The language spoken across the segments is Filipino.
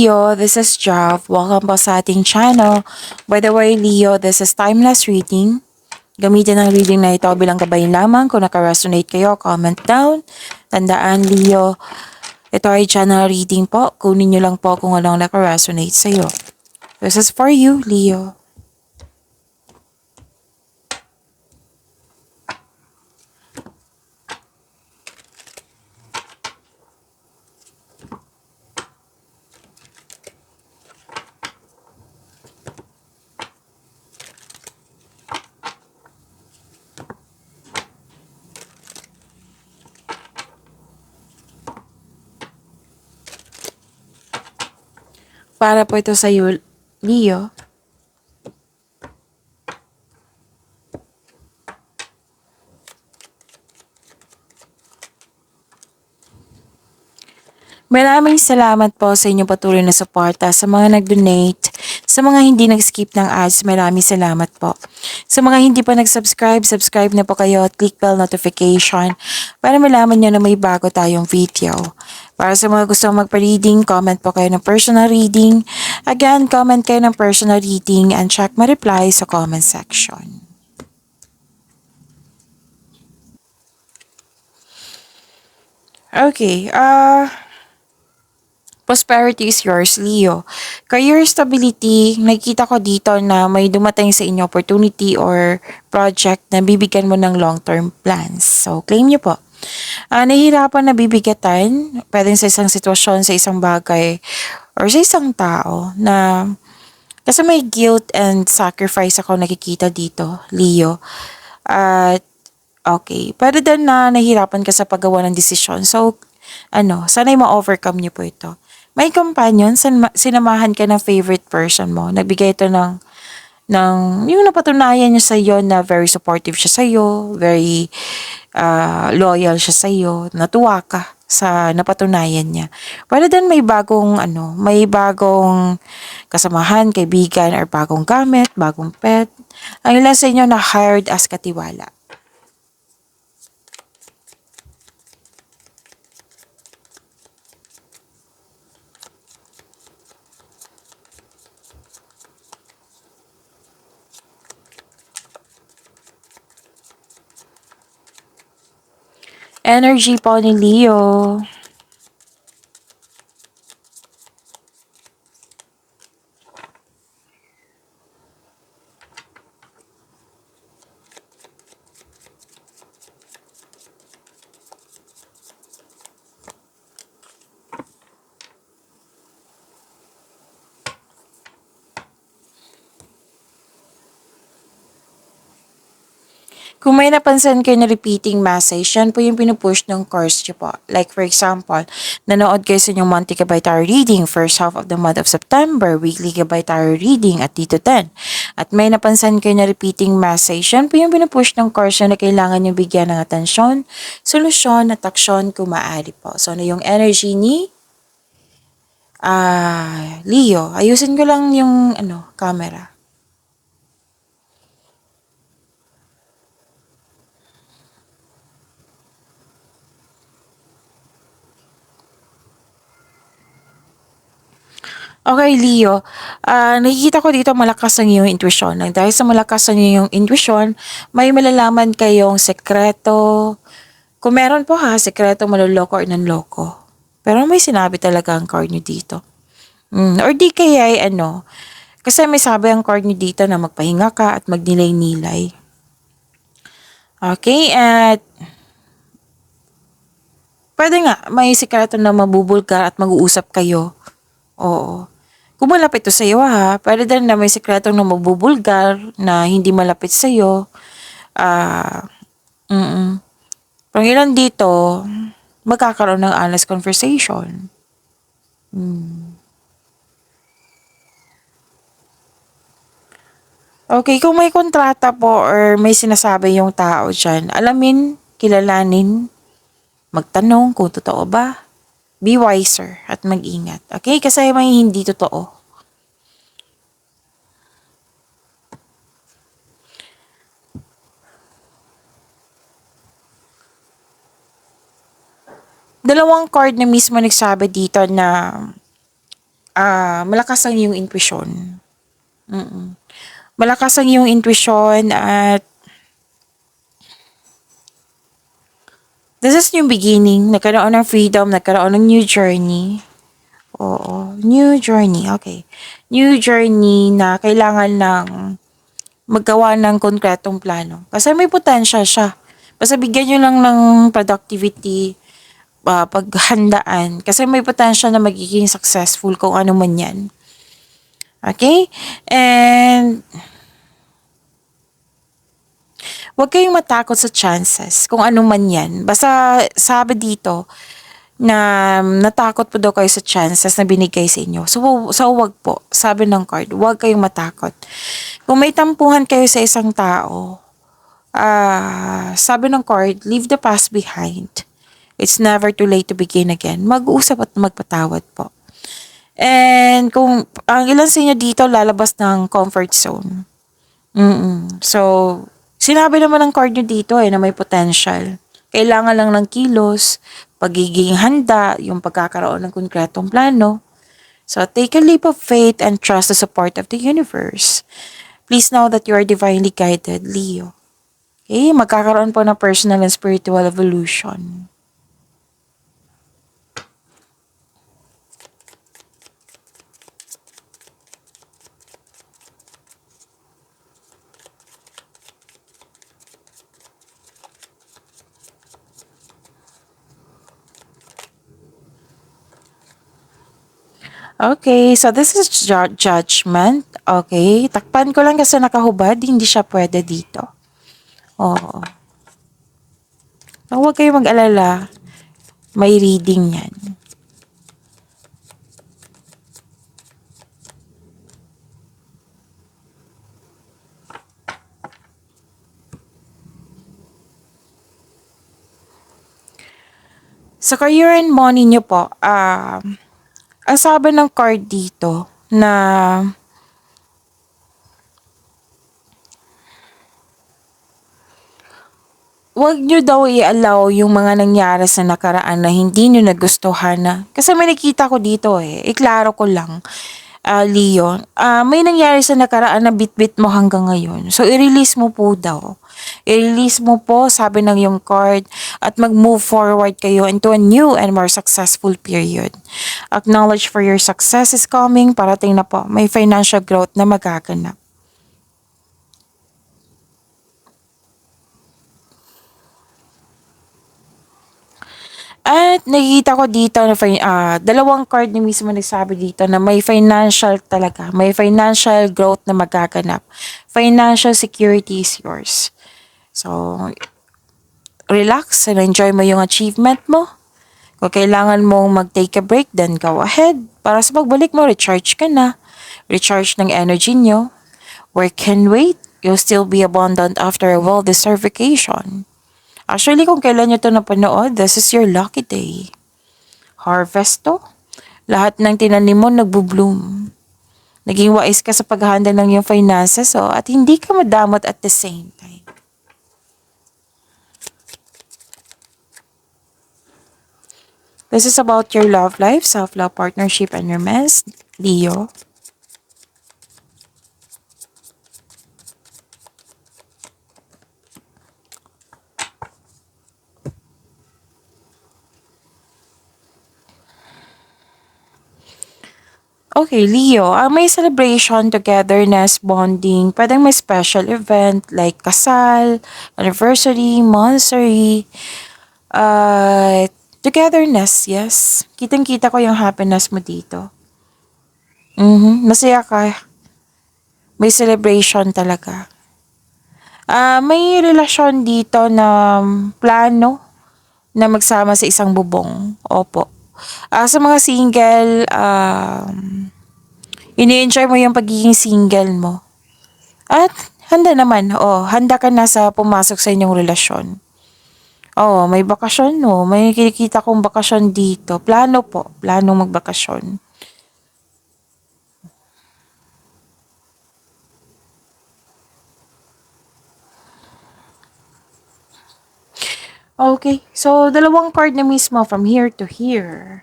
Leo, this is Jav. Welcome po sa ating channel. By the way, Leo, this is timeless reading. Gamitin ang reading na ito bilang gabay lamang. Kung naka-resonate kayo, comment down. Tandaan, Leo, ito ay channel reading po. Kunin nyo lang po kung anong naka-resonate sa'yo. This is for you, Leo. Para po ito sa iyo, Leo. Maraming salamat po sa inyong patuloy na suporta, sa mga nag-donate, sa mga hindi nag-skip ng ads, maraming salamat po. Sa mga hindi pa nag-subscribe, subscribe na po kayo at click bell notification para malaman nyo na may bago tayong video. Para sa mga gustong magpa-reading, comment po kayo ng personal reading. Again, comment kayo ng personal reading and check my reply sa comment section. Okay, prosperity is yours, Leo. Career stability, nakikita ko dito na may dumating sa inyo opportunity or project na bibigyan mo ng long-term plans. So, claim nyo po. Nahihirapan na bibigatan, pwedeng sa isang sitwasyon, sa isang bagay, or sa isang tao na kasi may guilt and sacrifice ako nakikita dito, Leo. At okay, pwede din na nahihirapan ka sa paggawa ng desisyon. So, sana'y ma-overcome niyo po ito. May companion, sinamahan ka ng favorite person mo. Nagbigay ito ng yung napatunayan niya sa iyo na very supportive siya sa iyo, very loyal siya sa iyo, natuwa ka sa napatunayan niya. Pwede din may bagong kasamahan, kaibigan, or bagong gamit, bagong pet. Ang ilan sa inyo na hired as katiwala. Energy po ni Leo. Kung may napansin kayo na repeating message, yan po yung pinupush ng course nyo po. Like for example, nanood kayo sa inyong monthly Gabay Tarot reading, first half of the month of September, weekly Gabay Tarot reading at dito 10. At may napansin kayo na repeating message, yan po yung pinupush ng course na kailangan nyo bigyan ng atensyon, solusyon at aksyon kung maaari po. So, yung energy ni Leo. Ayusin ko lang yung camera. Okay, Leo. Nakikita ko dito malakas ang iyong intuition. Dahil sa malakas ang iyong intuition, may malalaman kayong sekreto. Kung meron po sekreto maluloko or nanloko. Pero may sinabi talaga ang card nyo dito. Or di kaya kasi may sabi ang card nyo dito na magpahinga ka at magnilay-nilay. Okay, at pwede nga, may sekreto na mabubulgar at mag-uusap kayo. Oo. Kung malapit to sa'yo pwede din na may sekretong na mabubulgar na hindi malapit sa'yo. Pang ilan dito, magkakaroon ng honest conversation. Okay, kung may kontrata po or may sinasabi yung tao dyan, alamin, kilalanin, magtanong kung totoo ba. Be wiser at mag-ingat. Okay? Kasi may hindi totoo. Dalawang card na mismo nagsabi dito na malakas ang iyong intuition. Malakas ang iyong intuition at this is new beginning. Nagkaroon ng freedom, nagkaroon ng new journey. Oo, new journey. Okay. New journey na kailangan ng maggawa ng konkretong plano. Kasi may potential siya. Basta bigyan nyo lang ng productivity, paghandaan. Kasi may potential na magiging successful kung ano man yan. Okay? And huwag kayong matakot sa chances kung ano man yan. Basta sabi dito na natakot po daw kayo sa chances na binigay sa inyo. So wag po. Sabi ng card, huwag kayong matakot. Kung may tampuhan kayo sa isang tao, sabi ng card, leave the past behind. It's never too late to begin again. Mag-usap at magpatawad po. And kung ang ilan sa inyo dito lalabas ng comfort zone. So, sinabi naman ng card nyo dito na may potential. Kailangan lang ng kilos, pagiging handa, yung pagkakaroon ng konkretong plano. So, take a leap of faith and trust the support of the universe. Please know that you are divinely guided, Leo. Okay? Magkakaroon po ng personal and spiritual evolution. Okay, so this is judgment. Okay, takpan ko lang kasi nakahubad, hindi siya pwede dito. Oo. So, huwag kayong mag-alala. May reading yan. Sa career and money nyo po, ang sabi ng card dito na wag nyo daw i-allow yung mga nangyari sa nakaraan na hindi nyo nagustuhan na. Kasi may nakita ko dito iklaro ko lang, Leo. May nangyari sa nakaraan na bit-bit mo hanggang ngayon. So, i-release mo po daw. I-release mo po, sabi ng yung card, at mag-move forward kayo into a new and more successful period. Acknowledge for your success is coming, parating na po. May financial growth na magaganap. At nakikita ko dito na dalawang card na mismo nagsabi dito na may financial talaga, may financial growth na magaganap. Financial security is yours. So, relax and enjoy mo yung achievement mo. Kung kailangan mong mag-take a break, then go ahead. Para sa pagbalik mo, recharge ka na. Recharge ng energy nyo. Work can wait. You'll still be abundant after a well-deserved vacation. Actually, kung kailan nyo ito napanood, this is your lucky day. Harvest to. Lahat ng tinanim mo nagbo-bloom. Naging wise ka sa pag-handle ng iyong finances at hindi ka madamot at the same time. This is about your love life, self-love, partnership, and romance, Leo. Okay, Leo, may celebration, togetherness, bonding, pwedeng may special event like kasal, anniversary, monthsary, togetherness, yes. Kitang-kita ko yung happiness mo dito. Masaya ka. May celebration talaga. May relasyon dito na plano na magsama sa isang bubong. Opo. Sa mga single, ini-enjoy mo yung pagiging single mo. At handa naman, handa ka na sa pumasok sa inyong relasyon. May bakasyon, no? May kinikita kong bakasyon dito. Plano po, plano magbakasyon. Okay, so dalawang card na mismo from here to here.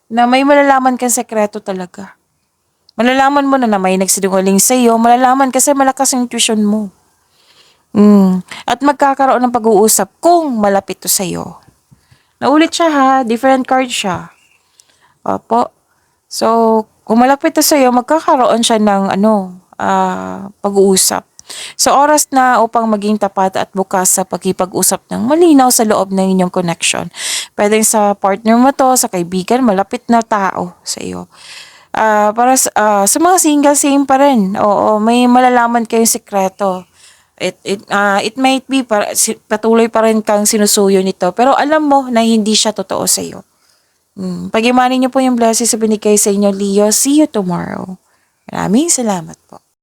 na may malalaman kang sekreto talaga. Malalaman mo na may nagsinungaling sa'yo, malalaman kasi malakas yung intuition mo. At magkakaroon ng pag-uusap kung malapit to sa'yo. Naulit siya ha, different card siya. Opo. So, kung malapit to sa'yo, magkakaroon siya ng pag-uusap. So, oras na upang maging tapat at bukas sa pagkipag-usap ng malinaw sa loob ng inyong connection. Pwedeng sa partner mo to, sa kaibigan, malapit na tao sa iyo. Sa mga single, same pa rin. Oo, may malalaman kayong sekreto. It might be patuloy pa rin kang sinusuyo nito, pero alam mo na hindi siya totoo sa iyo. Pag-imanin niyo po yung blessings sa binigay sa inyo, Leo. See you tomorrow. Maraming salamat po.